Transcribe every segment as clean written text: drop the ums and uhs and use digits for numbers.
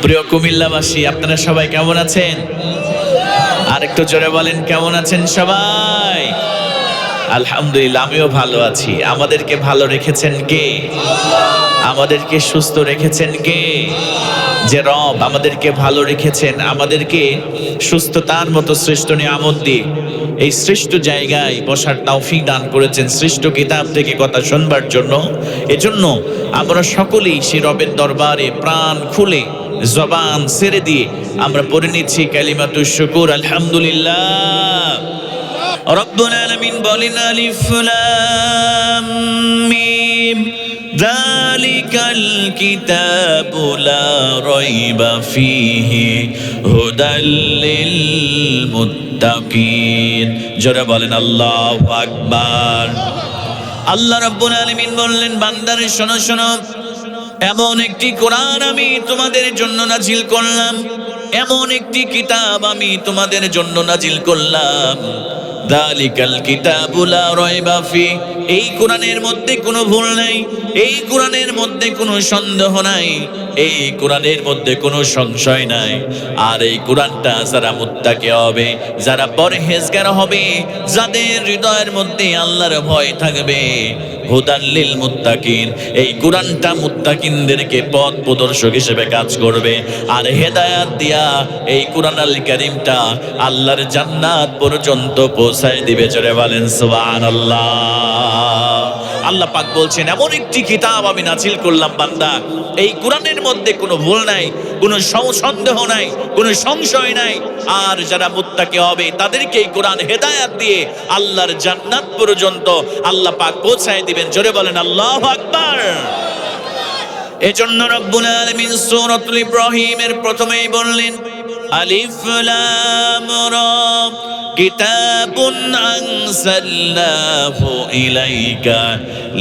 প্রিয় কুমিল্লাবাসী, আপনারা সবাই কেমন আছেন? আর একটু জোরে বলেন, কেমন আছেন সবাই? আলহামদুলিল্লাহ, আমিও ভালো আছি। আমাদেরকে ভালো রেখেছেন কে? আমাদেরকে সুস্থ রেখেছেন কে? যে রব আমাদেরকে ভালো রেখেছেন, আমাদেরকে সুস্থতার মতো শ্রেষ্ঠ নিয়ামত দিয়ে এই শ্রেষ্ঠ জায়গায় বসার তৌফিক দান করেছেন, শ্রেষ্ঠ কিতাব থেকে কথা শুনবার জন্য। এজন্য আমরা সকলেই সেই রবের দরবারে প্রাণ খুলে জবান ছেড়ে দিয়ে আমরা পড়ে নিচ্ছি কালিমাতুশ শুকুর, আলহামদুলিল্লাহ। রব্বুল আলামিন বলেন, আলিফ লাম মিম যালিকাল কিতাবু লা রাইবা ফীহি হুদাল লিল মুত্তাকিন। জোরে বলেন আল্লাহু আকবার। আল্লাহ রাব্বুল আলামিন বললেন, বান্দারে শোনো শোনো, এমন একটি কোরআন আমি তোমাদের জন্য নাজিল করলাম, এমন একটি কিতাব আমি তোমাদের জন্য নাজিল করলাম। যালিকাল কিতাবু লা রাইবা ফি, এই কোরআনের মধ্যে কোনো ভুল নাই, এই কোরআনের মধ্যে কোনো সন্দেহ নাই, এই কোরআনের মধ্যে কোনো সংশয় নাই। আর এই কোরআনটা যারা মুত্তাকি হবে, যারা পরহেজগার হবে, যাদের হৃদয়ের মধ্যে আল্লাহর ভয় থাকবে, হুদাল লিল মুত্তাকিন, এই কোরআনটা মুত্তাকিনদেরকে পথ প্রদর্শক হিসেবে কাজ করবে। আর হেদায়াত দিয়া এই কোরআন আল কারীমটা আল্লাহর জান্নাত পর্যন্ত পৌঁছায় দিবে। জোরে বলেন সুবহানাল্লাহ। আল্লাহ পাক বলছেন, এমন একটি কিতাব আমি নাজিল করলাম বান্দা, এই কোরআনের মধ্যে কোনো ভুল নাই, কোনো সন্দেহ নাই, কোনো সংশয় নাই। আর যারা মুত্তাকি হবে তাদেরকে এই কোরআন হেদায়াত দিয়ে আল্লাহর জান্নাত পর্যন্ত আল্লাহ পাক পৌঁছায় দিবেন। জোরে বলেন আল্লাহু আকবার। এজন্য রব্বুল আলামিন সূরাতুল ইব্রাহিমের প্রথমেই বললেন, আলিফ লাম রা কিতাবুন আনজালনাহু ইলাইকা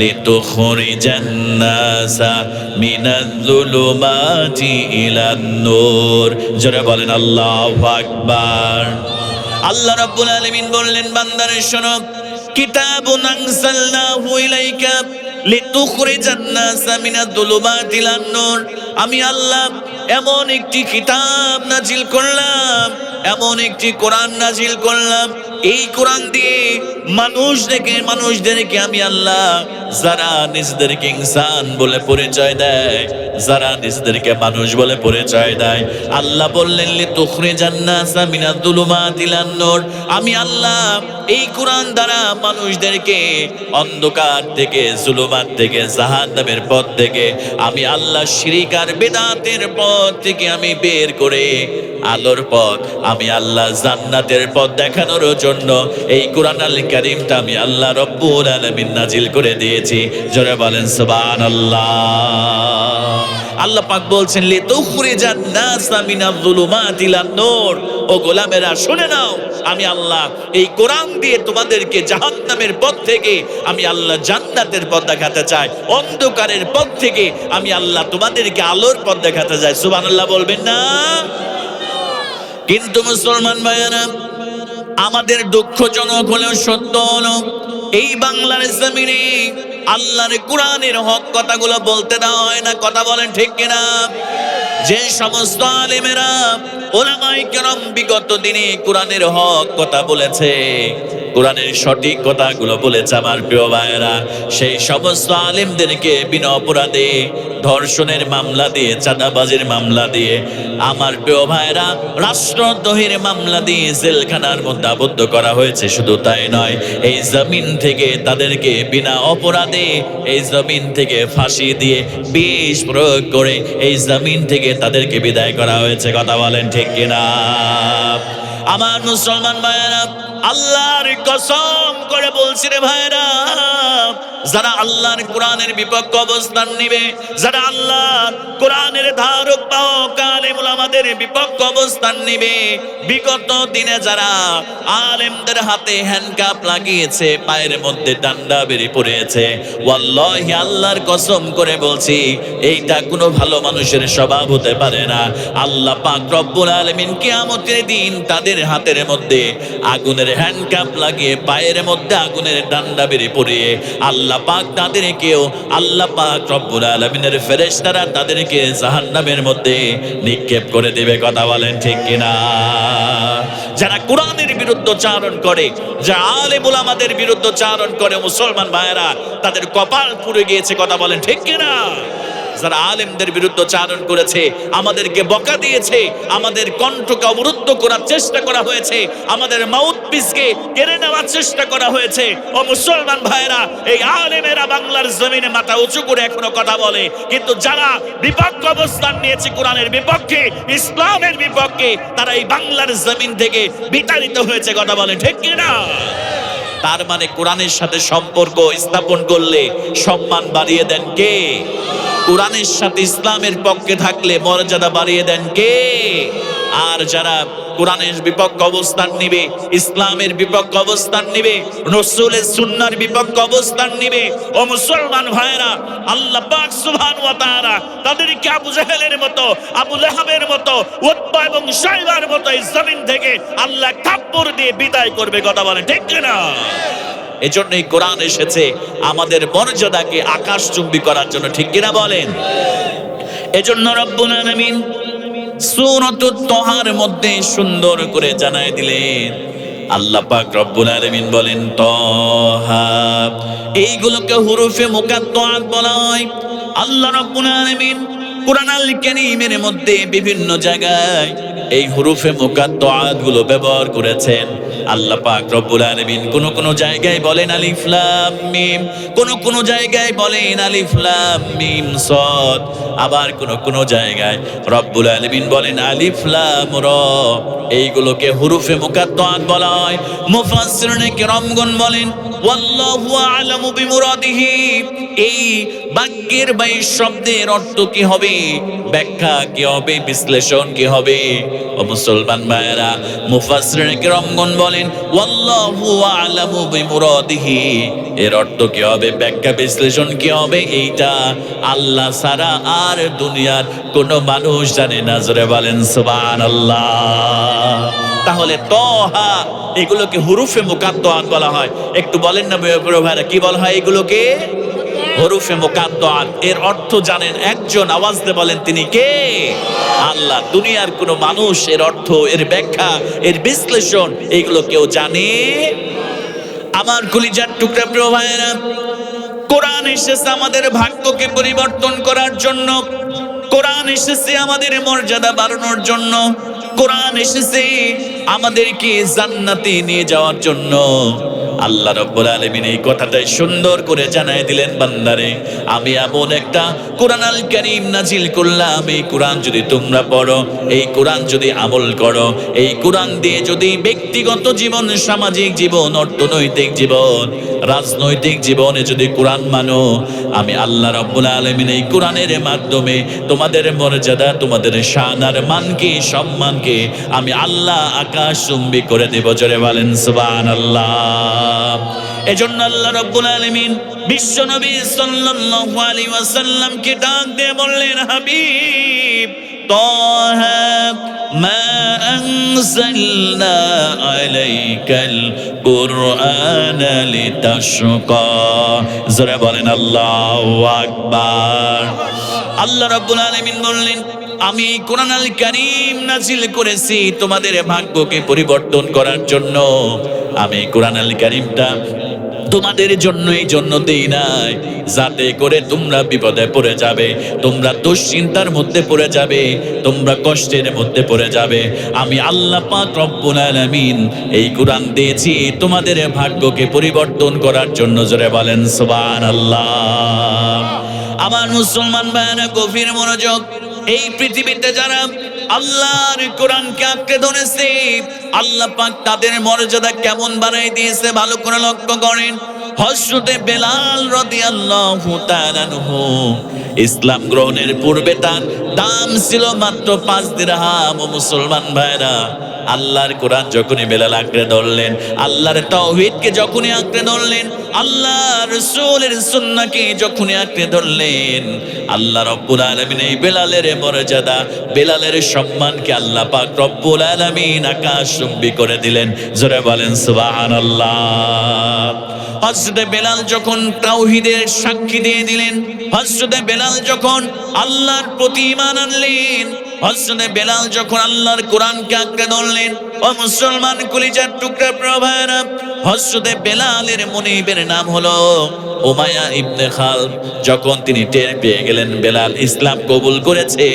লিতুখরিজান নাসা মিনাজ-যুলুমাতি ইলান নূর। জোরে বলেন আল্লাহু আকবার। আল্লাহ রাব্বুল আলামিন বললেন, বান্দারে শোনো, কিতাবুন আনজালনাহু ইলাইকা লিতুখরিজান নাসা মিনাজ-যুলুমাতি ইলান নূর, আমি আল্লাহ এমন একটি কিতাব নাজিল করলাম, এমন একটি কোরআন নাজিল করলাম, এই কোরআন দিয়ে মানুষদেরকে আমি আল্লাহ, যারা নিজেদেরকে ইনসান বলে পরিচয় দেয়, যারা নিজেদেরকে মানুষ বলে পরিচয় দেয়, আল্লাহ বললেন লিতুখরিজান নাসা মিনাজ-যুলুমাতি ইলান নূর, আমি আল্লাহ এই কোরআন দ্বারা মানুষদেরকে অন্ধকার থেকে, জুলুমাত থেকে, জাহান্নামের পথ থেকে আমি আল্লাহ শিরক আর বিদআতের পথ থেকে আমি বের করে আলোর পথ, আমি আল্লাহ জান্নাতের পথ দেখানোর জন্য এই কোরআন আল কারীমটা আমি আল্লাহ রব্বুল আলামিন নাজিল করে দিয়েছি। জোরে বলেন সুবহানাল্লাহ। আল্লাহ পাক বলছেন, লিতুখরিজান নাসা মিনাজ-যুলুমাতি ইলান নূর, ও গোলামেরা শুনে নাও, আমি আল্লাহ এই কোরআন দিয়ে তোমাদেরকে জাহান্নামের পথ থেকে আমি আল্লাহ জান্নাতের পথ দেখাতে চাই, অন্ধকারের পথ থেকে আমি আল্লাহ তোমাদেরকে আলোর পথ দেখাতে চাই। সুবহানাল্লাহ বলবেন না? কিন্তু মুসলমান ভাইয়েরা, আমাদের দুঃখজনক হলেও সত্য হলো, এই বাংলার জমিনে আল্লাহর কোরআনের হক কথাগুলো বলতে দেওয়া হয় না। কথা বলেন ঠিক কিনা? যে সমস্ত আলেমেরা, উলামায়ে কেরাম বিগত দিনে কোরআনের হক কথা বলেছে, কোরআনের সঠিক কথাগুলো বলেছে, আমার প্রিয় ভাইয়েরা, সেই সমস্ত আলেমদেরকে বিনা অপরাধে ধর্ষণের মামলা দিয়ে, চাঁদাবাজির মামলা দিয়ে, আমার প্রিয় ভাইয়েরা, রাষ্ট্রদ্রোহের মামলা দিয়ে জেলখানার মধ্যে আবদ্ধ করা হয়েছে। শুধু তাই নয়, এই জমিন থেকে তাদেরকে বিনা অপরাধে এই জমিন থেকে ফাঁসি দিয়ে বিষ প্রয়োগ করে এই জমিন থেকে তাদেরকে বিদায় করা হয়েছে। কথা বলেন ঠিক কিনা? আমার মুসলমান ভাইয়েরা, আল্লাহর কসম করে বলছি রে ভাইরা, যারা আল্লাহর কোরআনের বিপক্ষে অবস্থান নিবে, যারা আল্লাহর কোরআনের ধারক বাহক আলেম ওলামাদের বিপক্ষে অবস্থান নিবে, বিগত দিনে যারা আলেমদের হাতে হ্যান্ডকাপ লাগিয়েছে, পায়ের মধ্যে ডান্ডা বেরিয়ে পড়েছে, ওয়াল্লাহি আল্লাহর কসম করে বলছি, এইটা কোনো ভালো মানুষের স্বভাব হতে পারে না। আল্লাহ পাক রব্বুল আলামিন কিয়ামতের দিন তাদের হাতের মধ্যে আগুনের হ্যান্ডকাপ লাগিয়ে পায়ের মধ্যে আগুনের ডান্ডা বেরিয়ে পড়িয়ে আল্লাহ পাক তাদেরকেও আল্লাহ পাক রব্বুল আলামিনের ফেরেশতারা তাদেরকে জাহান্নামের মধ্যে নিক্ষেপ করে দেবে। কথা বলেন ঠিক কিনা? যারা কোরআনের বিরুদ্ধচারণ করে, যারা আলেম উলামাদের বিরুদ্ধচারণ করে, মুসলমান ভাইয়েরা তাদের কপাল পুড়ে গিয়েছে। কথা বলেন ঠিক কিনা? যারা আলেমদের বিরুদ্ধচারণ করেছে, আমাদেরকে বকা দিয়েছে, আমাদের কণ্ঠকে অবরুদ্ধ করার চেষ্টা করা হয়েছে, আমাদের মাউথপিসকে কেড়ে নেওয়ার চেষ্টা করা হয়েছে। ও মুসলমান ভাইরা, এই আলেমেরা বাংলার জমিনে মাথা উঁচু করে এখনো কথা বলে, কিন্তু যারা বিপক্ষ অবস্থান নিয়েছে কোরআনের বিপক্ষে, ইসলামের বিপক্ষে, তারা এই বাংলার জমিন থেকে বিতাড়িত হয়েছে। কথা বলে ঠিক কিনা? তার মানে কোরআনের সাথে সম্পর্ক স্থাপন করলে সম্মান বাড়িয়ে দেন কে? কোরআনের সাথে ইসলামের পক্ষে থাকলে মর্যাদা বাড়িয়ে দেন কে? আর যারা কোরআনের বিপক্ষ অবস্থান নিবে, ইসলামের বিপক্ষ অবস্থান নিবে, রাসূলের সুন্নাহর বিপক্ষ অবস্থান নিবে, ও মুসলমান ভাইরা, আল্লাহ পাক সুবহানাহু ওয়া তাআলা তাদেরকে আবু জাহেলের মতো, আবু লাহাবের মতো, উতবা এবং শাইবার মতো এই জমিন থেকে আল্লাহ থাপ্পড় দিয়ে বিদায় করবে। কথা বলেন ঠিক কিনা? এজন্যই কোরআন এসেছে আমাদের মর্যাদাকে আকাশচুম্বী করার জন্য। ঠিক কিনা বলেন? এজন্য রব্বুল আলামিন সূরাতুত তাহার মধ্যে সুন্দর করে জানায় দিলেন, আল্লাহ পাক রব্বুল আলামিন বলেন তাহা, এইগুলোকে হুরুফে মুকাত্তাআত বলা হয়। আল্লাহ রব্বুল আলামিন কুরআন আল কারীমের মধ্যে বিভিন্ন জায়গায় এই হুরুফে মুকাত্তাআত গুলো ব্যবহার করেছেন। আল্লাহ পাক রব্বুল আলামিন কোন জায়গায় বলেন আলিফ লাম মিম, কোন জায়গায় বলেন আলিফ লাম মিম সাদ, আবার কোন জায়গায় রব্বুল আলামিন বলেন আলিফ লাম র। এইগুলোকে হুরুফে মুকাত্তাআত বলা হয়। মুফাসসিরিনে কিরামগণ বলেন ওয়াল্লাহু আ'লামু বিমুরাদিহি, এই বাক্যের বা এই শব্দের অর্থ কি হবে, ব্যাখ্যা কি হবে, বিশ্লেষণ কি হবে। ও মুসলমান ভাইরা, মুফাসসিরিনে কিরামগণ বলেন ওয়াল্লাহু আ'লামু বিমুরাদিহি, এর অর্থ কি হবে, ব্যাখ্যা বিশ্লেষণ কি হবে, এইটা আল্লাহ ছাড়া আর দুনিয়ার কোনো মানুষ জানে না। জোরে বলেন সুবহানাল্লাহ। তাহলে তহা এগুলোকে হুরুফে মুকাত্তাআত বলা হয়। একটু বলেন না ভাইরা, কি বলা হয় এগুলোকে? হুরুফে মুকাত্তাআত। এর অর্থ জানেন একজন, আওয়াজ দিয়ে বলেন তিনি কে? আল্লাহ। দুনিয়ার কোনো মানুষ এর অর্থ, এর ব্যাখ্যা, এর বিশ্লেষণ এগুলো কেউ জানে? আমার কলিজার টুকরা প্রিয় ভাইরা, কোরআন এসেছে আমাদের ভাগ্যকে পরিবর্তন করার জন্য, কোরআন এসেছে আমাদের মর্যাদা বাড়ানোর জন্য, কোরআন এসেছে আমাদেরকে জান্নাতে নিয়ে যাওয়ার জন্য। আল্লাহ রাব্বুল আলামিন এই কথাটাই সুন্দর করে জানায় দিলেন, বান্দারে আমি এমন একটা কোরআন আল কারীম নাজিল করলাম, এই কোরআন যদি তোমরা পড়ো, এই কোরআন যদি আমল করো, এই কোরআন দিয়ে যদি ব্যক্তিগত জীবন, সামাজিক জীবন, অর্থনৈতিক জীবন, রাজনৈতিক জীবনে যদি কোরআন মানো, আমি আল্লাহ রাব্বুল আলামিন এই কোরআনের মাধ্যমে তোমাদের মর্যাদা, তোমাদের শান আর মানকে, সম্মানকে আমি আল্লাহ আকাশচুম্বী করে দেব। জোরে বলেন সুবহানাল্লাহ। এজন্য আল্লাহ রাব্বুল আলামিন বিশ্বনবী সাল্লাল্লাহু আলাইহি ওয়াসাল্লামকে ডাক দিয়ে বললেন, হাবিব তাহা মা আনজালনা আলাইকাল কুরআনা লিতাশকা। জোরে বলেন আল্লাহু আকবার। আল্লাহ রাব্বুল আলামিন বললেন, আমি কোরআন আল কারীম নাজিল করেছি তোমাদের ভাগ্যকে পরিবর্তন করার জন্য। আমি কোরআন আল কারীমটা তোমাদের জন্য এই জন্য দেই নাই যাতে করে তোমরা বিপদে পড়ে যাবে, তোমরা দুশ্চিন্তার মধ্যে পড়ে যাবে, তোমরা কষ্টের মধ্যে পড়ে যাবে। আমি আল্লাহ পাক রব্বুল আলামিন এই কোরআন দিয়েছি তোমাদের ভাগ্যকে পরিবর্তন করার জন্য। জোরে বলেন সুবহানাল্লাহ। আমার মুসলমান ভাইরা গভীর মনোযোগ। এই পৃথিবীতে যারা আল্লাহর কোরআনকে আঁকড়ে ধরেছে, আল্লাহ পাক তাদের মর্যাদা কেমন বাড়াই দিয়েছে ভালো করে লক্ষ্য করেন। হযরতে বেলাল রাদিয়াল্লাহু তাআলা আনহু ইসলাম গ্রহণের পূর্বে তার দাম ছিল মাত্র 5 দিরহাম। মুসলমান ভাইরা আল্লাহর কোরআন যখনই বেলাল আঁকড়ে ধরলেন, আল্লাহর তাওহীদকে যখনই আঁকড়ে ধরলেন, আল্লাহ রাসূলের সুন্নাহকে যখনই আঁকড়ে ধরলেন, আল্লাহ রব্বুল আলামিন এই বেলালের মর্যাদা, বেলালের সম্মানকে আল্লাহ পাক রব্বুল আলামিন আকাশচুম্বী করে দিলেন। জোরে বলেন সুবহানাল্লাহ। হযরত বেলাল যখন তাওহীদের সাক্ষী দিয়ে দিলেন, হযরত বেলাল যখন আল্লাহর প্রতি ঈমান আনলেন, হযরত বেলাল যখন আল্লাহর কোরআনকে আঁকড়ে ধরলেন, ও মুসলমান কলিজার টুকরা প্রভারা, হযরত বেলালের মুনিবের নাম হলো উমাইয়া ইবনে খালদ। যখন তিনি টের পেয়ে গেলেন বেলাল ইসলাম কবুল করেছে,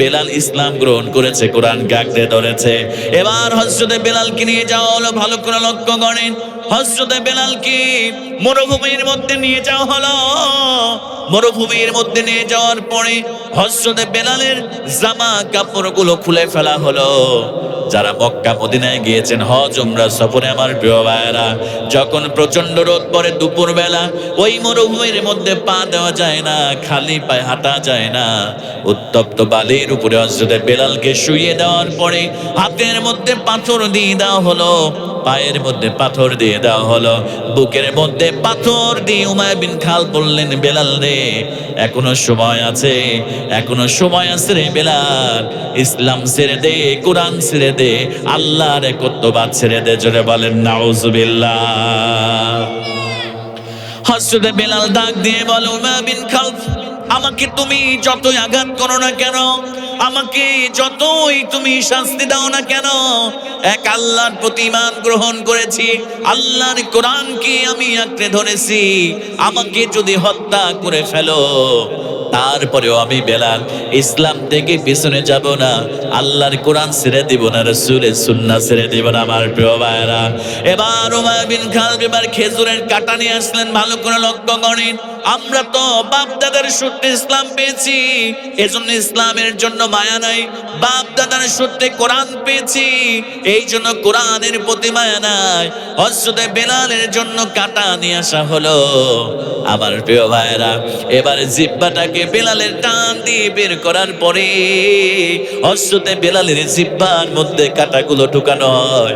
বেলাল ইসলাম গ্রহণ করেছে, কোরআনকে আঁকড়ে ধরেছে, এবার হযরত বেলালকে নিয়ে যাওয়া হলো। ভালো করে লক্ষ্য করেন, হযরত বেলালকে মরুভূমির মধ্যে নিয়ে যাওয়া হলো। মরুভূমির মধ্যে নিয়ে যাওয়ার পরে হযরত বেলালের জামা কাপড়গুলো খুলে ফেলা হলো। যারা মক্কা মদিনায় গিয়েছেন হজ উমরা সফরে আমার প্রিয় ভাইয়েরা, যখন প্রচন্ড রোদ পড়ে দুপুর বেলা, ওই মরুভূমির মধ্যে পা দেওয়া যায় না, খালি পায়ে হাঁটা যায় না। উত্তপ্ত বালির উপরে হযরত বেলালকে শুইয়ে দেওয়ার পরে হাতের মধ্যে পাথর দিয়ে দেওয়া হলো, পায়ের মধ্যে পাথর দিয়ে দেওয়া হলো, বুকের মধ্যে পাথর দিয়ে উমাইয়া বিন খালদ বললেন, বেলাল রে এখনো সময় আছে, এখনো সময় আছে রে বেলাল, ইসলাম ছেড়ে দে, কোরআন ছেড়ে দে, আল্লাহর একত্ববাদ ছেড়ে দে। জোরে বলেন নাউজুবিল্লাহ। হযরত বেলাল ডাক দিয়ে বলে, উমাইয়া বিন খালদ, আমাকে তুমি যতই আঘাত করো না কেন, আমাকে যতই তুমি শাস্তি দাও না কেন, এক আল্লাহর প্রতি ঈমান গ্রহণ করেছি, আল্লাহর কোরআনকে আমি আঁকড়ে ধরেছি, আমাকে যদি হত্যা করে ফেলো তারপরেও আমি বেলাল ইসলাম থেকে পিছনে যাব না, আল্লাহর কোরআন ছেড়ে দিব না, রাসূলের সুন্নাহ ছেড়ে দিব না। আমার প্রিয় ভাইরা, এবার উমাইয়া বিন খালদ এবার খেজুরের কাঁটা নিয়ে আসলেন। ভালো করে লক্ষ্য করেন, আমরা তো বাপ দাদার সূত্রে ইসলাম পেয়েছি, এজন্য ইসলামের জন্য মায়া নাই, বাপ দাদার সূত্রে কোরআন পেয়েছি, এই জন্য কোরআনের প্রতি মায়া নাই। হযরত বেলালের জন্য কাঁটা নিয়ে আসা হলো। আমার প্রিয় ভাইরা, এবার জিহ্বাটাকে বেলালের টান দিয়ে বের করার পরে হযরত বেলালের জিহ্বার মধ্যে কাঁটাগুলো ঢুকানো হয়,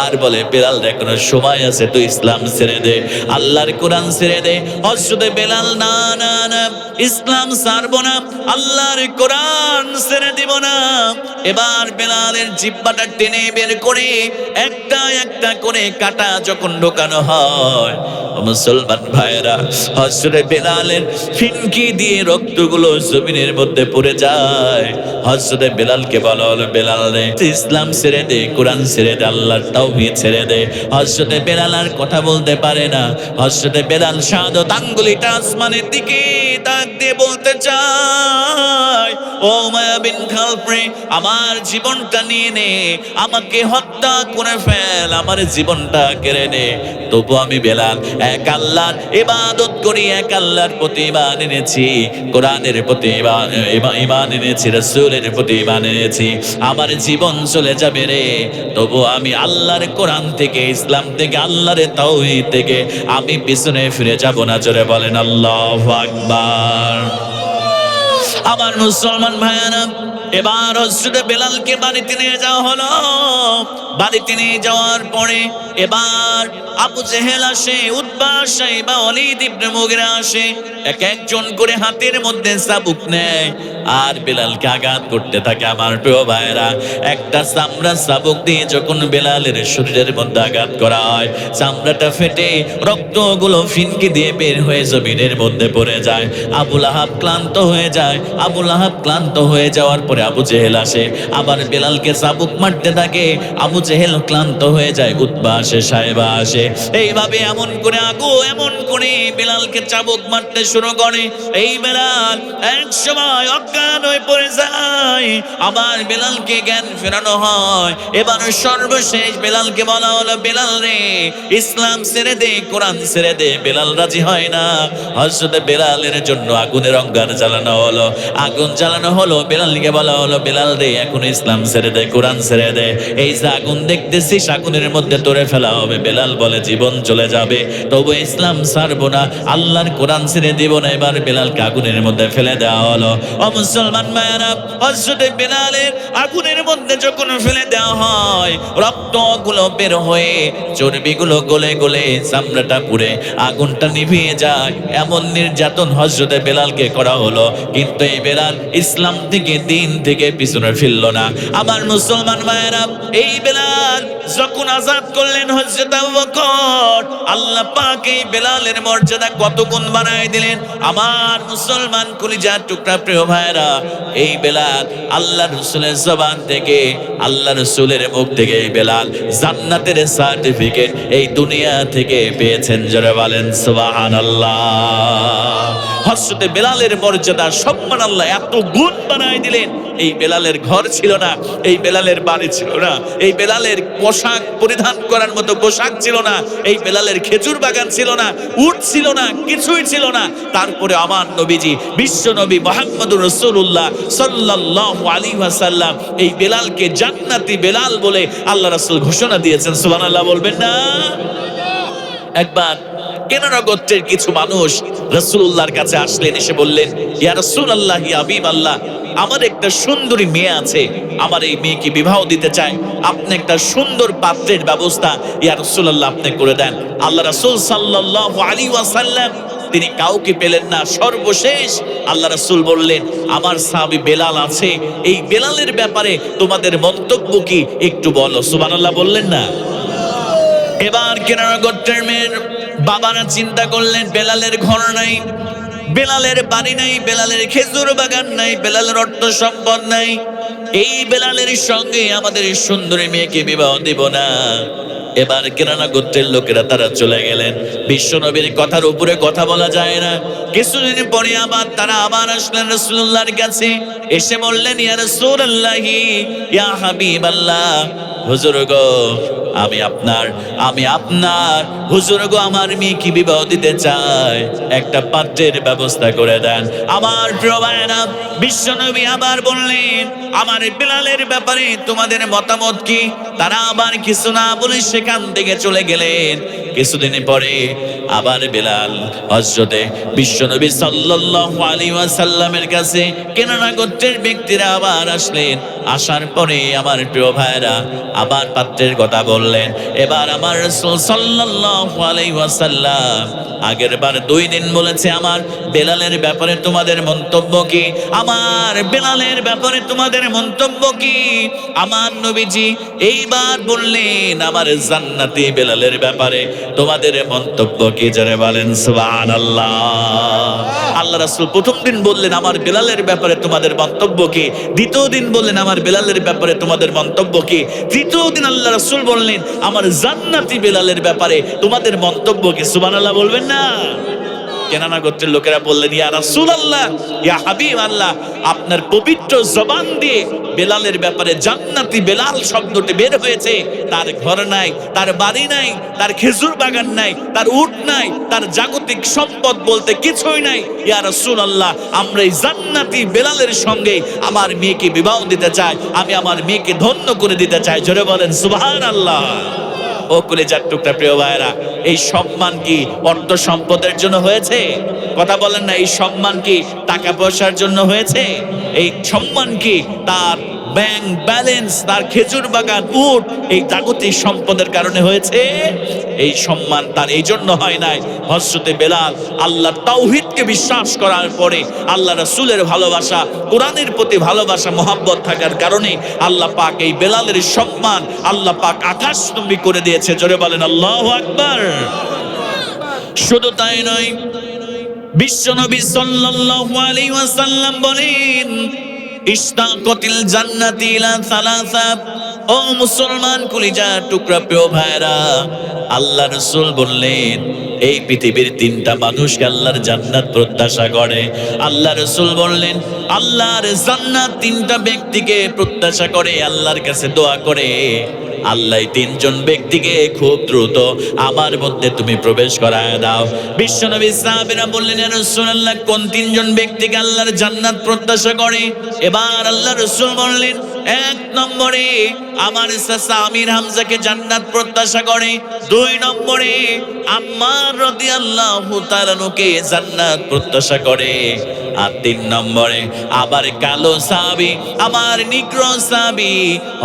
আর বলে, বেলাল এখনো সময় আছে, তুই ইসলাম ছেড়ে দে, আল্লাহর কোরআন ছেড়ে দে। হযরত বেলাল, না না না, ইসলাম ছাড়বো না, আল্লাহর কোরআন ছেড়ে দিব না। এবার বেলালের জিহ্বাটা টেনে বের করে একটা একটা করে কাঁটা যখন ঢোকানো হয়, মুসলমান ভাইরা, হযরত বেলালের ফিনকি দিয়ে রক্তগুলো জমিনের মধ্যে পড়ে যায়। হযরত বেলালকে বলা হলো, বেলাল রে ইসলাম ছেড়ে দে, কোরআন ছেড়ে দে, আল্লাহর তাওহীদ ছেড়ে দে। হযরত বেলাল আর কথা বলতে পারে না। হযরত বেলাল শাহাদাত আঙ্গুলিটা আসমানের দিকে তাক দিয়ে বলতে চায়, ও উমাইয়া বিন খালদ রে, আমার জীবনটা নিয়ে নে, আমাকে হত্যা করে ফেল, আমার জীবনটা কেড়ে নে, তবু আমি বেলাল এক আল্লাহর ইবাদত করি, এক আল্লাহর প্রতি ঈমান এনেছি, কোরআনের প্রতি ঈমান এনেছি, রাসূলের প্রতি ঈমান এনেছি, আমার জীবন চলে যাবে রে, তবু আমি আল্লাহর কোরআন থেকে, ইসলাম থেকে, আল্লাহর তাওহীদ থেকে আমি পিছনে ফিরে যাব না। জোরে বলেন আল্লাহু আকবার। আমার মুসলমান ভাইয়েরা, এবার হযরত বেলালকে বাড়িতে নিয়ে যাওয়া হলো। বাড়িতে নিয়ে যাওয়ার পরে এবার আবু জেহেল আসে, উতবা, শাইবা, ওয়ালিদ ইবনে মুগিরা আসে, এক একজন করে হাতের মধ্যে চাবুক নেয় আর বেলালকে আঘাত করতে থাকে। আমার প্রিয় ভাইরা, একটা চামড়া চাবুক দিয়ে যখন বেলালের শরীরের মধ্যে আঘাত করা হয়, চামড়াটা ফেটে রক্তগুলো ফিনকি দিয়ে বের হয়ে জমিনের মধ্যে পড়ে যায়। আবু লাহাব ক্লান্ত হয়ে যায়। আবু লাহাব ক্লান্ত হয়ে যাওয়ার পরে আবু জেহেল আসে, আবার বেলালকে চাবুক মারতে থাকে। আবু জেহেল ক্লান্ত হয়ে যায়, উতবা আসে, শাইবা আসে, এইভাবে এমন করে বেলালকে চাবুক মারতে শুরু করে। এই বেলাল এক সময় অজ্ঞান হয়ে পড়ে যায়, আবার বেলালকে জ্ঞান ফেরানো হয়। এবার সর্বশেষ বেলালকে বলা হলো, বেলাল রে ইসলাম ছেড়ে দে, কোরআন ছেড়ে দে। বেলাল রাজি হয় না। হযরত বেলালের জন্য আগুনের অঙ্গার জ্বালানো হলো, আগুন জ্বালানো হলো। বেলালকে বলা হলো, বেলাল রে এখন ইসলাম ছেড়ে দে, কোরআন ছেড়ে দে, এই যে আগুন দেখতেছিস আগুনের মধ্যে তোরে ফেলা হবে। বেলাল বলে, জীবন চলে যাবে তবু ইসলাম ছাড়বো না, আল্লাহর কোরআন ছেড়ে দিব না। এবার বেলালকে আগুনের মধ্যে ফেলে দেওয়া হলো। মুসলমান ভাইয়েরা, হযরতে বেলালের আগুনের মধ্যে যখন ফেলে দেওয়া হয়, রক্তগুলো বের হয়ে চর্বিগুলো গলে গলে চামড়াটা পুড়ে আগুনটা নিভিয়ে যায়, এমন নির্যাতন হযরতে বেলালকে করা হলো। কিন্তু এই বেলাল ইসলাম থেকে, দিন থেকে পিছনে ফিরল না। আমার মুসলমান ভাইয়েরা, এই বেলাল যখন আযাদ করলেন হযরত আবু বকর, আল্লাহ পাক এই বেলালের মর্যাদা কত গুণ বাড়ায় দিলেন। আমার মুসলমান কলিজার টুকরা প্রিয় ভাইরা, এই বেলাল আল্লাহ রাসূলের জবান থেকে, আল্লাহ রাসূলের মুখ থেকে এই বেলাল জান্নাতের সার্টিফিকেট এই দুনিয়া থেকে পেয়েছেন। জোরে বলেন সুবহানাল্লাহ। হযরতে বেলালের মর্যাদা, সম্মান আল্লাহ এত গুণ বাড়ায় দিলেন। এই বেলালের ঘর ছিল না, এই বেলালের বাড়ি ছিল না, এই বেলালের পোশাক পরিধান করার মতো পোশাক ছিল না, এই বেলালের খেজুর বাগান ছিল না, উট ছিল না, কিছুই ছিল না। তারপরে আমার নবীজি, বিশ্ব নবী মুহাম্মদুর রাসূলুল্লাহ সাল্লাল্লাহু আলাইহি ওয়াসাল্লাম এই বেলালকে জান্নাতি বেলাল বলে আল্লাহ রাসূল ঘোষণা দিয়েছেন। সুবহানাল্লাহ বলবেন না? একবার কেনানা গোত্রের কিছু মানুষ রাসূলুল্লাহর কাছে আসলেন, এসে বললেন, ইয়া রাসূলুল্লাহ, ইয়া হাবিবাল্লাহ, আমার একটা সুন্দরী মেয়ে আছে, আমার এই মেয়েকে বিবাহ দিতে চাই, আপনি একটা সুন্দর পাত্রের ব্যবস্থা ইয়া রাসূলুল্লাহ আপনি করে দেন। আল্লাহ রাসূল সাল্লাল্লাহু আলাইহি ওয়াসাল্লাম তিনি কাউকে পেলেন না। সর্বশেষ আল্লাহ রাসূল বললেন, আমার সাহাবী বেলাল আছে, এই বেলালের ব্যাপারে তোমাদের মন্তব্য কি একটু বলো। সুবহানাল্লাহ বললেন না? এবার কেনানা গোত্রের মেয়ের বাবারা চিন্তা করলেন, বেলালের ঘর নাই, বেলালের বাড়ি নাই, বেলালের খেজুর বাগান নাই, বেলালের অর্থ সম্পদ নাই, এই বেলালের সঙ্গে আমাদের সুন্দরী মেয়েকে বিবাহ দেব না। এবার কেনানা গোত্রের লোকেরা তারা চলে গেলেন। বিশ্ব নবীর কথার উপরে কথা বলা যায় না। কিছুদিন পরে আবার তারা আবার আসলেন রাসূলুল্লাহর কাছে, এসে বললেন, ইয়া রাসূলুল্লাহি, ইয়া হাবিবাল্লাহ, হুজুর গো, আমি আপনার হুজুর গো, আমার মেয়েকে বিবাহ দিতে চাই, একটা পাত্রের ব্যবস্থা করে দেন। আমার প্রিয় ভাইরা, বিশ্ব নবী আবার বললেন, আমার বেলালের ব্যাপারে তোমাদের মতামত কি? তারা আবার কিছু না বলে সেখান থেকে চলে গেলেন। কিছুদিন পরে আবার বেলাল হযরতে বিশ্বনবী সাল্লাল্লাহু আলাইহি ওয়াসাল্লামের কাছে কেনানা গোত্রের ব্যক্তিরা আবার আসলেন। আসার পরে আমার প্রিয় ভাইরা আবার পাত্রের কথা বললেন। এবার আমার রাসূল সাল্লাল্লাহু আলাইহি ওয়াসাল্লাম আগের বার 2 দিন বলেছে, আমার বেলালের ব্যাপারে তোমাদের মন্তব্য কি? আমার বেলালের ব্যাপারে তোমাদের মন্তব্য কি? আমার নবীজি এইবার বললেন, আমার জান্নাতি বেলালের ব্যাপারে তোমাদের মন্তব্য কি? যারা বলেন সুবহানাল্লাহ। আল্লাহ রাসূল প্রথম দিন বললেন, আমার বেলালের ব্যাপারে তোমাদের মন্তব্য কি? দ্বিতীয় দিন বললেন, আমার বেলালের ব্যাপারে তোমাদের মন্তব্য কি? তৃতীয় দিন আল্লাহ রাসূল বললেন, আমার জান্নাতি বেলালের ব্যাপারে তোমাদের মন্তব্য কি? সুবহানাল্লাহ বলবেন না? কেনানা গোত্রের লোকেরা বললেন, ইয়া রাসূলুল্লাহ, ইয়া হাবিবাল্লাহ, আপনার পবিত্র জবান দিয়ে বেলালের ব্যাপারে জান্নাতি বেলাল শব্দটি বের হয়েছে। তার ঘর নাই, তার বাড়ি নাই, তার খেজুর বাগান নাই, তার উট নাই, তার জাগতিক সম্পদ বলতে কিছুই নাই। ইয়া রাসূলুল্লাহ, আমরা এই জান্নাতি বেলালের সঙ্গে আমার মেয়েকে বিবাহ দিতে চাই, আমি আমার মেয়েকে ধন্য করে দিতে চাই। জোরে বলেন সুবহানাল্লাহ। ও কলিজার টুকরা প্রিয় ভাইরা, এই সম্মান কি অর্থ সম্পদের জন্য হয়েছে? কথা বলেন না। এই সম্মান কি টাকা পয়সার জন্য হয়েছে? এই সম্মান কি তার ব্যাংক ব্যালেন্স, তার খেজুর বাগান, উট, এই জাগতিক সম্পদের কারণে হয়েছে? এই সম্মান তার এই জন্য হয় নাই। হযরতে বেলাল আল্লাহর তাওহীদকে বিশ্বাস করার পরে, আল্লাহ রাসূলের ভালোবাসা, কোরআনের প্রতি ভালোবাসা, মহব্বত থাকার কারণে আল্লাহ পাক এই বেলালের সম্মান আল্লাহ পাক আকাশচুম্বী করে দিয়েছে। জোরে বলেন আল্লাহু আকবার। শুধু তাই নয়, বিশ্বনবী সাল্লাল্লাহু আলাইহি ওয়াসাল্লাম বলেন, ইশতাকাতিল জান্নাতি ইলা সালাসা। ও মুসলমান কলিজার টুকরা প্রিয় ভাইরা, আল্লাহ রাসূল বললেন, এই পৃথিবীর 3টা মানুষকে আল্লাহর জান্নাত প্রত্যাশা করে। আল্লাহ রাসূল বললেন, আল্লাহর জান্নাত 3টা ব্যক্তিকে প্রত্যাশা করে, আল্লাহর কাছে দোয়া করে, আল্লাহ 3 জন ব্যক্তিকে খুব দ্রুত আমার মধ্যে তুমি প্রবেশ করায় দাও। বিশ্বনবী সাহাবীরা বললেন, ইয়া রাসূলুল্লাহ, কোন 3 জন ব্যক্তিকে আল্লাহর জান্নাত প্রত্যাশা করে? এবার আল্লাহ রাসূল বললেন, এক নম্বরে আমার চাচা আমির হামজাকে জান্নাত প্রত্যাশা করে, 2 নম্বরে আম্মার রাদিয়াল্লাহু তাআলা নুকে জান্নাত প্রত্যাশা করে, আর 3 নম্বরে আবার কালো সাহাবী আমার নিগ্র সাহাবী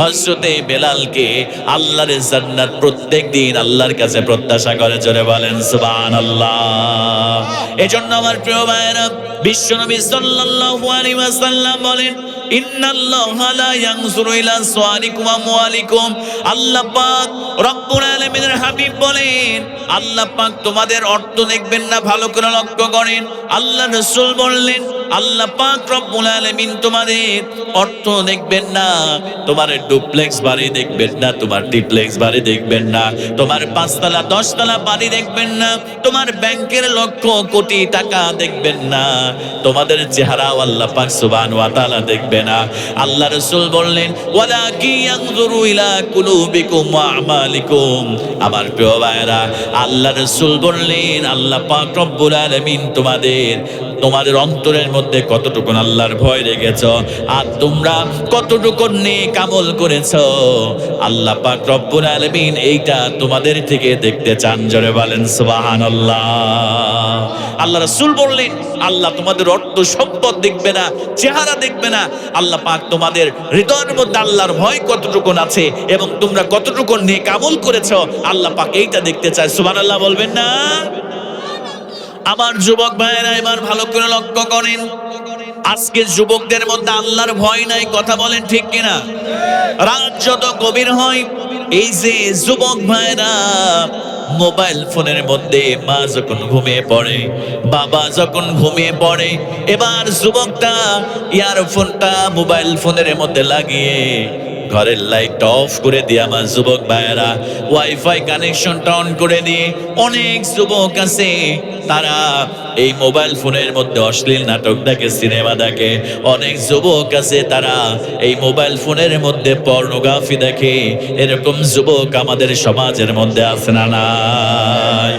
হযরতে বেলালকে আল্লাহর জান্নাত প্রত্যেকদিন আল্লাহর কাছে প্রত্যাশা করে। জোরে বলেন সুবহানাল্লাহ। এজন্য আমার প্রিয় ভাইরা, বিশ্বনবী সাল্লাল্লাহু আলাইহি ওয়াসাল্লাম বলেন, ইন্নাল্লাহা লা ইয়ানজুরু ইলা সুওয়ারিকুম ওয়া আমওয়ালিকুম। আল্লাহ পাক রব্বুল আলামিনের হাবিব বলেন, আল্লাহ পাক তোমাদের অর্থ দেখবেন না, ভালো করে লক্ষ্য করেন। আল্লাহ রাসূল বললেন, আল্লাহ পাক রব্বুল আলামিন তোমাদের অর্থ দেখবেন না, তোমার ডুপ্লেক্স বাড়ি দেখবেন না, তোমার ট্রিপ্লেক্স বাড়ি দেখবেন না, তোমার 5 তলা 10 তলা বাড়ি দেখবেন না, তোমার ব্যাংকের লক্ষ কোটি টাকা দেখবেন না, তোমাদের চেহারাও আল্লাহ পাক সুবহানাহু ওয়া তাআলা দেখবে না। আল্লাহ রাসূল বললেন, ওয়ালাকি ইয়ানজুরু ইলা কুলুবিকুম ওয়া আমালিকুম। আমার প্রিয় ভাইরা, আল্লাহ রাসূল বললেন, আল্লাহ পাক রব্বুল আলামিন তোমাদের অন্তরের মধ্যে কতটুকু আল্লাহর ভয় রেখেছো, আর তোমরা কতটুকু নেক আমল করেছো, আল্লাহ পাক রব্বুল আলামিন এইটা তোমাদের থেকে দেখতে চান। জোরে বলেন সুবহানাল্লাহ। আল্লাহ রাসূল বললেন, আল্লাহ তোমাদের অর্থ সম্পদ দেখবে না, চেহারা দেখবে না, আল্লাহ পাক তোমাদের হৃদয়ের মধ্যে আল্লাহর ভয় কতটুকু আছে এবং তোমরা কতটুকু নেক আমল করেছো, আল্লাহ পাক এইটা দেখতে চায়। সুবহানাল্লাহ বলবেন না? আমার যুবক ভাইয়েরা এবার ভালো করে লক্ষ্য করেন, আজকে যুবকদের মধ্যে আল্লাহর ভয় নাই, কথা বলেন ঠিক কিনা? রাত যত গভীর হয়, এই যে যুবক ভাইয়েরা মোবাইল ফোনের মধ্যে, মা যখন ঘুমিয়ে পড়ে, বাবা যখন ঘুমিয়ে পড়ে, এবার যুবকটা ইয়ারফোনটা মোবাইল ফোনের মধ্যে লাগিয়ে ঘরের লাইট অফ করে দিয়ে আমার যুবক ভাইয়েরা ওয়াইফাই কানেকশনটা অন করে দিয়ে, অনেক যুবক আছে তারা এই মোবাইল ফোনের মধ্যে অশ্লীল নাটক দেখে, সিনেমা দেখে, অনেক যুবক আছে তারা এই মোবাইল ফোনের মধ্যে পর্নোগ্রাফি দেখে। এরকম যুবক আমাদের সমাজের মধ্যে আছে না নাই?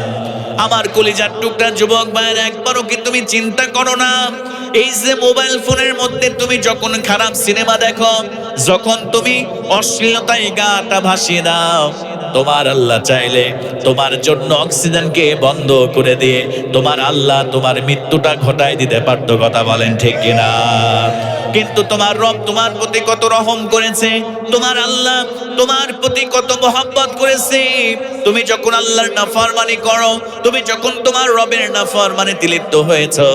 আমার কলিজার টুকরা যুবক ভাইয়েরা, একবারও কি তুমি চিন্তা করো না, এই যে মোবাইল ফোনের মধ্যে তুমি যখন খারাপ সিনেমা দেখো, যখন তুমি অশ্লীলতায় গাটা ভাসিয়ে দাও, তোমার আল্লাহ চাইলে তোমার জন্য অক্সিজেনকে বন্ধ করে দিয়ে তোমার আল্লাহ তোমার মৃত্যুটা ঘটায় দিতে পারতো। কথা বলেন ঠিক কিনা? কিন্তু তোমার রব তোমার প্রতি কত রহম করেছে, তোমার আল্লাহ তোমার প্রতি কত মহব্বত করেছে। তুমি যখন আল্লাহর নাফরমানি করো, তুমি যখন তোমার রবের নাফরমানিতে লিপ্ত হয়েছো,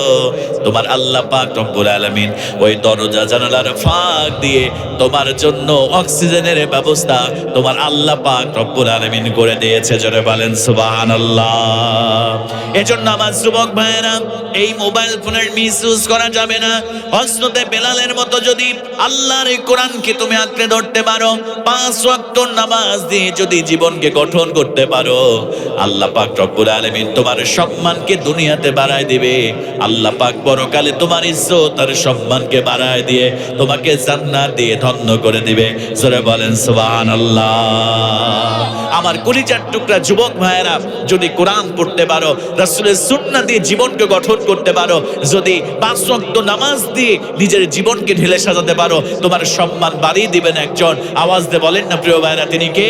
তোমার আল্লাহ পাক রব্বুল আলামিন ওই দরজা জানালার ফাঁক দিয়ে তোমার জন্য অক্সিজেনের ব্যবস্থা তোমার আল্লাহ পাক রব্বুল আলামিন করে দিয়েছে। জোরে বলেন সুবহানাল্লাহ। এজন্য আমার যুবক ভাইয়েরা, এই মোবাইল ফোনের মিসইউজ করা যাবে না। হযরতে বেলালের মতো যদি আল্লাহর এই কোরআনকে তুমি আঁকড়ে ধরতে পারো, 5 ওয়াক্ত নামাজ দিয়ে যদি জীবনকে গঠন করতে পারো, আল্লাহ পাক রব্বুল আলামিন তোমার সম্মানকে দুনিয়াতে বাড়ায় দিবে। আল্লাহ পাক পরকালে তোমার ইজ্জত আর সম্মানকে বাড়ায় দিয়ে তোমাকে জান্নাত দিয়ে ধন্য করে দিবে। জোরে বলেন সুবহানাল্লাহ। আমার কলিজার টুকরা যুবক ভাইয়েরা, যদি কোরআন পড়তে পারো, রাসূলের সুন্নাহ দিয়ে জীবনকে গঠন করতে পারো, যদি 5 ওয়াক্ত নামাজ দিয়ে নিজের জীবনকে ঢেলে সাজাতে পারো, তোমার সম্মান বাড়িয়ে দিবেন একজন। আওয়াজ দিয়ে বলেন না প্রিয় ভাইয়েরা, তিনি কে?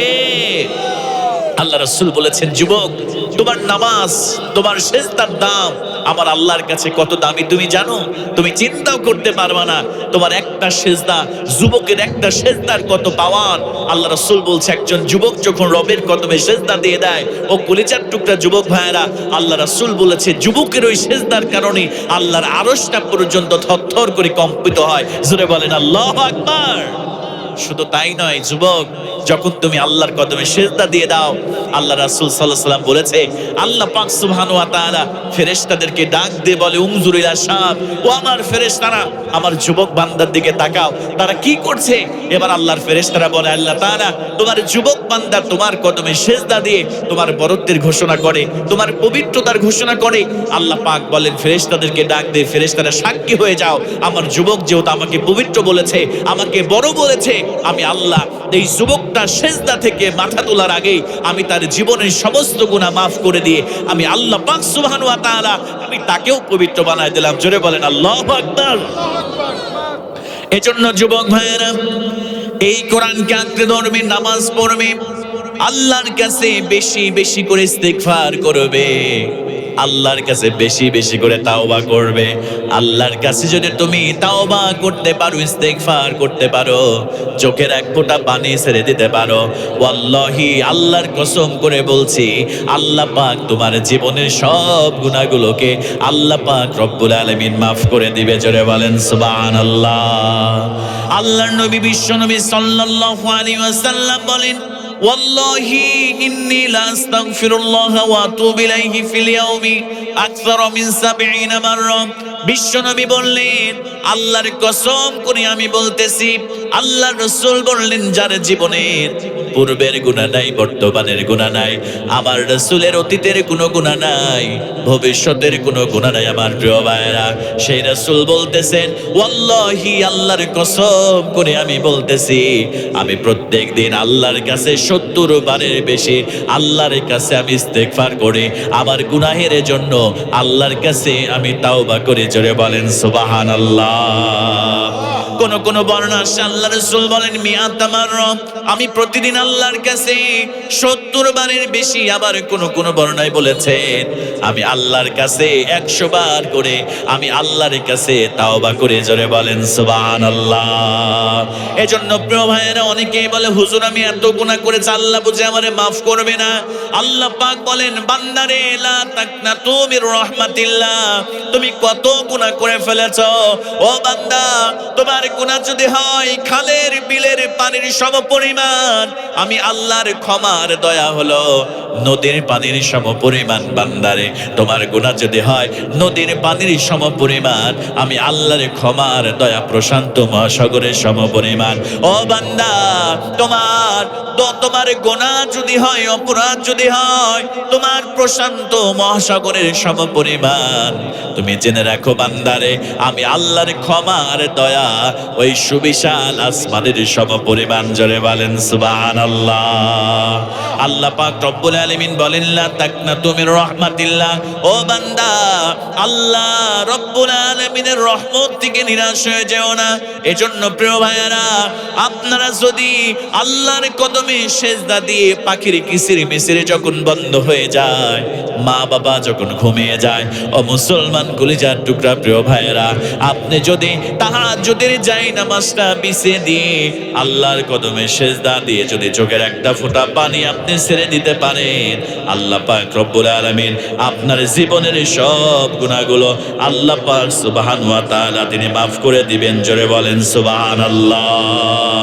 আল্লাহ রাসূল বলেছেন, যুবক তোমার নামাজ, তোমার সিজদার দাম আমার আল্লাহর কাছে কত দামি তুমি জানো? তুমি চিন্তাও করতে পারবা না। তোমার একটা সিজদা, যুবকের একটা সিজদার কত পাওয়ার। আল্লাহ রাসূল বলছে, একজন যুবক যখন রবের কদমে সিজদা দিয়ে দেয়, ও কলিজার টুকরা যুবক ভাইয়েরা, আল্লাহ রাসূল বলেছে যুবকের ওই সিজদার কারণে আল্লাহর আরশটা পর্যন্ত থরথর করে কম্পিত হয়। জোরে বলেন আল্লাহু আকবার। শুধু তাই নয়, যুবক যখন তুমি আল্লাহর কদমে সিজদা দিয়ে দাও, আল্লাহ রাসূল সাল্লাল্লাহু আলাইহি ওয়াসাল্লাম বলেছে, আল্লাহ পাক সুবহানাহু ওয়া তাআলা ফেরেশতাদেরকে ডাক দিয়ে বলে, উনজুর ইলা শাব, ও আমার ফেরেশতারা, আমার যুবক বান্দার দিকে তাকাও, তারা কি করছে। এবার আল্লাহর ফেরেশতারা বলে, আল্লাহ তাআলা তোমার যুবক বান্দা তোমার কদমে সিজদা দিয়ে তোমার বরত্বের ঘোষণা করে, তোমার পবিত্রতার ঘোষণা করে। আল্লাহ পাক বলেন ফেরেশতাদেরকে ডাক দিয়ে, ফেরেশতারা সাক্ষী হয়ে যাও, আমার যুবক যেহেতু আমাকে পবিত্র বলেছে, আমাকে বড় বলেছে, আমি আল্লাহ এই যুবকটা সিজদা থেকে মাথা তোলার আগেই আমি তার জীবনের সমস্ত গুনাহ মাফ করে দিয়ে আমি আল্লাহ পাক সুবহানাহু ওয়া তাআলা আমি তাকেও পবিত্র বানায় দিলাম। জোরে বলেন আল্লাহু আকবার। এজন্য যুবক ভাইয়েরা, এই কোরআনকে আঁকড়ে ধরবে, নামাজ পড়বে, আল্লাহর কাছে বেশি বেশি করে ইস্তিগফার করবে, আল্লাহর কাছে বেশি বেশি করে তাওবা করবে। আল্লাহর কাছে যদি তুমি তাওবা করতে পারো, ইস্তিগফার করতে পারো, চোখের এক ফোঁটা পানি ছেড়ে দিতে পারো, ওয়াল্লাহি আল্লাহর কসম করে বলছি, আল্লাহ পাক তোমার জীবনের সব গুনাহগুলোকে আল্লাহ পাক রব্বুল আলামিন মাফ করে দিবে। জোরে বলেন সুবহানাল্লাহ। আল্লাহর নবী বিশ্ব নবী সাল্লাল্লাহু আলাইহি ওয়াসাল্লাম বলেন, ওয়াল্লাহি ইন্নী লা আস্তাগফিরুল্লাহ ওয়া আতুবু ইলাইহি ফিল ইয়াউমি আকসার মিন ৭০ মাররা। বিশ্বনবী বললেন, আল্লাহর কসম করে আমি বলতেছি, আল্লাহর রাসূল বললেন, যার জীবনের পূর্বের গুনাহ নাই, বর্তমানের গুনাহ নাই, আমার রাসূলের অতীতের কোনো গুনাহ নাই, ভবিষ্যতের কোনো গুনাহ নাই, আমার প্রিয় ভাইরা, সেই রাসূল বলতেছেন, ওয়াল্লাহি আল্লাহর কসম করে আমি বলতেছি, আমি প্রত্যেক দিন আল্লাহর কাছে ৭০ বারের বেশি আল্লাহর কাছে আমি ইস্তিগফার করি, আমার গুনাহের জন্য আল্লাহর কাছে আমি তাওবা করি। জোরে বলেন সুবহানাল্লাহ। কোন বর্ণনা আসে, আল্লাহ রাসূল বলেন, মিয়াতা মাররা, আমি প্রতিদিন আল্লাহর কাছে ৭০ বারের বেশি, আবার কোন বর্ণনায় বলেছেন আমি আল্লাহর কাছে ১০০ বার করে আমি আল্লাহর কাছে তাওবা করে। জোরে বলেন সুবহানাল্লাহ। এজন্য প্রিয় ভাইয়েরা, অনেকেই বলে, হুজুর আমি এত গুনাহ করেছি, আল্লাহ বুঝে আমারে মাফ করবে না। আল্লাহ পাক বলেন, বান্দারে লা তাকনাতু মির রাহমাতিল্লাহ, তুমি কত গুনাহ করে ফেলেছো, ও বান্দা, তোমার গুনাহ যদি হয় খালের বিলের পানির সমপরিমাণ, আমি আল্লাহর ক্ষমার দয়া হলো নদীর পানির সমপরিমাণ। বান্দারে, তোমার গুনাহ যদি হয় নদীর পানির সমপরিমাণ, আমি আল্লাহর ক্ষমার দয়া প্রশান্ত মহাসাগরের সমপরিমাণ। ও বান্দা, তোমার গুনাহ যদি হয়, অপরাধ যদি হয় তোমার প্রশান্ত মহাসাগরের সমপরিমাণ, তুমি জেনে রাখো বান্দারে, আমি আল্লাহর ক্ষমার দয়া ওই সুবিশাল আসমানের সমপরিমাণ। জোরে বলেন সুবহানাল্লাহ। আল্লাহ পাক রব্বুল আলামিন বলেন, লা তাকনাতু মির রাহমাতিল্লাহ, ও বান্দা, আল্লাহ রব্বুল আলামিনের রহমত থেকে নিরাশ হয়ে যেও না। এজন্য প্রিয় ভাইয়েরা, আপনারা যদি আল্লাহর কদমে সেজদা দিয়ে পাখির কিচির মিচির যখন বন্ধ হয়ে যায়, মা বাবা যখন ঘুমিয়ে যায়, ও মুসলমান কলিজার টুকরা প্রিয় ভাইয়েরা, আপনি যদি তাহাজ্জুদের নামাজটা বিছিয়ে দিয়ে আল্লাহর কদমে সেজদা দিয়ে যদি চোখের একটা ফোঁটা পানি আপনি ছেড়ে দিতে পারেন, আল্লাহ পাক রব্বুল আলামিন আপনার জীবনের সব গুনাহগুলো আল্লাহ পাক সুবহানাহু ওয়া তাআলা তিনি মাফ করে দিবেন। জোরে বলেন সুবহানাল্লাহ।